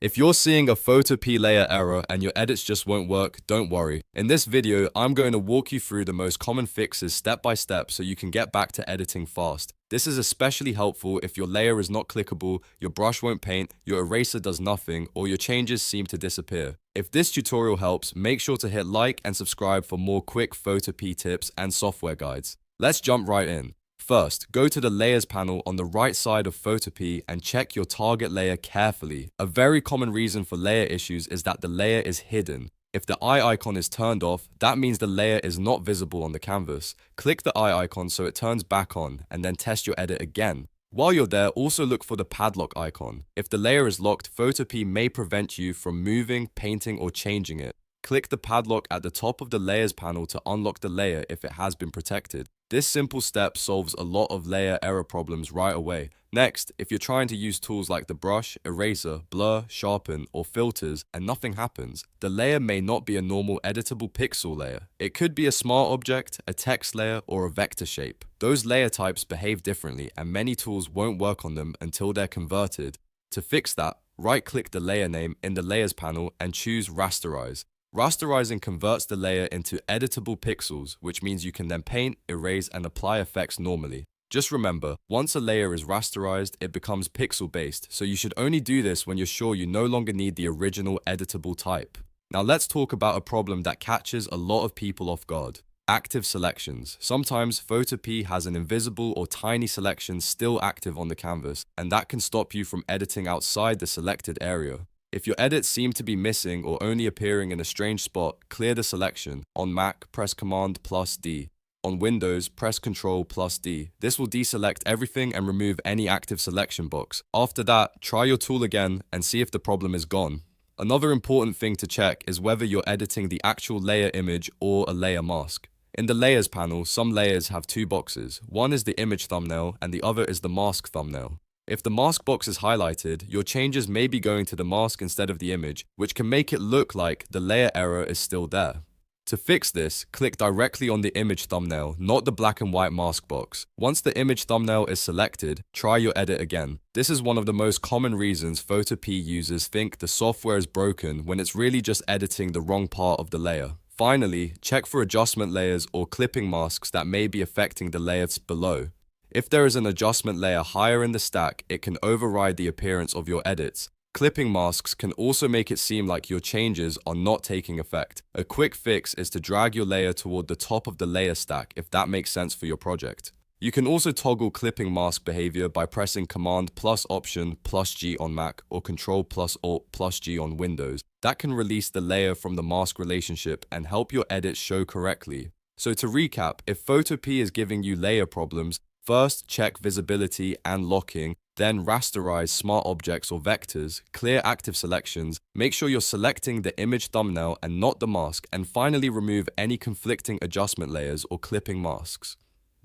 If you're seeing a Photopea layer error and your edits just won't work, don't worry. In this video, I'm going to walk you through the most common fixes step by step so you can get back to editing fast. This is especially helpful if your layer is not clickable, your brush won't paint, your eraser does nothing, or your changes seem to disappear. If this tutorial helps, make sure to hit like and subscribe for more quick Photopea tips and software guides. Let's jump right in. First, go to the Layers panel on the right side of Photopea and check your target layer carefully. A very common reason for layer issues is that the layer is hidden. If the eye icon is turned off, that means the layer is not visible on the canvas. Click the eye icon so it turns back on, and then test your edit again. While you're there, also look for the padlock icon. If the layer is locked, Photopea may prevent you from moving, painting, or changing it. Click the padlock at the top of the Layers panel to unlock the layer if it has been protected. This simple step solves a lot of layer error problems right away. Next, if you're trying to use tools like the brush, eraser, blur, sharpen, or filters and nothing happens, the layer may not be a normal editable pixel layer. It could be a smart object, a text layer, or a vector shape. Those layer types behave differently and many tools won't work on them until they're converted. To fix that, right-click the layer name in the Layers panel and choose Rasterize. Rasterizing converts the layer into editable pixels, which means you can then paint, erase, and apply effects normally. Just remember, once a layer is rasterized, it becomes pixel-based, so you should only do this when you're sure you no longer need the original editable type. Now let's talk about a problem that catches a lot of people off guard. Active selections. Sometimes Photopea has an invisible or tiny selection still active on the canvas, and that can stop you from editing outside the selected area. If your edits seem to be missing or only appearing in a strange spot, clear the selection. On Mac, press Command+D. On Windows, press Ctrl+D. This will deselect everything and remove any active selection box. After that, try your tool again and see if the problem is gone. Another important thing to check is whether you're editing the actual layer image or a layer mask. In the Layers panel, some layers have two boxes. One is the image thumbnail and the other is the mask thumbnail. If the mask box is highlighted, your changes may be going to the mask instead of the image, which can make it look like the layer error is still there. To fix this, click directly on the image thumbnail, not the black and white mask box. Once the image thumbnail is selected, try your edit again. This is one of the most common reasons Photopea users think the software is broken when it's really just editing the wrong part of the layer. Finally, check for adjustment layers or clipping masks that may be affecting the layers below. If there is an adjustment layer higher in the stack, it can override the appearance of your edits. Clipping masks can also make it seem like your changes are not taking effect. A quick fix is to drag your layer toward the top of the layer stack if that makes sense for your project. You can also toggle clipping mask behavior by pressing Command+Option+G on Mac or Ctrl+Alt+G on Windows. That can release the layer from the mask relationship and help your edits show correctly. So to recap, if Photopea is giving you layer problems, first, check visibility and locking, then rasterize smart objects or vectors, clear active selections, make sure you're selecting the image thumbnail and not the mask, and finally remove any conflicting adjustment layers or clipping masks.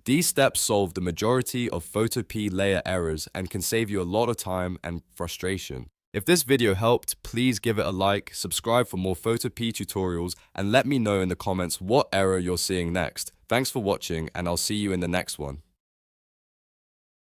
These steps solve the majority of Photopea layer errors and can save you a lot of time and frustration. If this video helped, please give it a like, subscribe for more Photopea tutorials, and let me know in the comments what error you're seeing next. Thanks for watching, and I'll see you in the next one.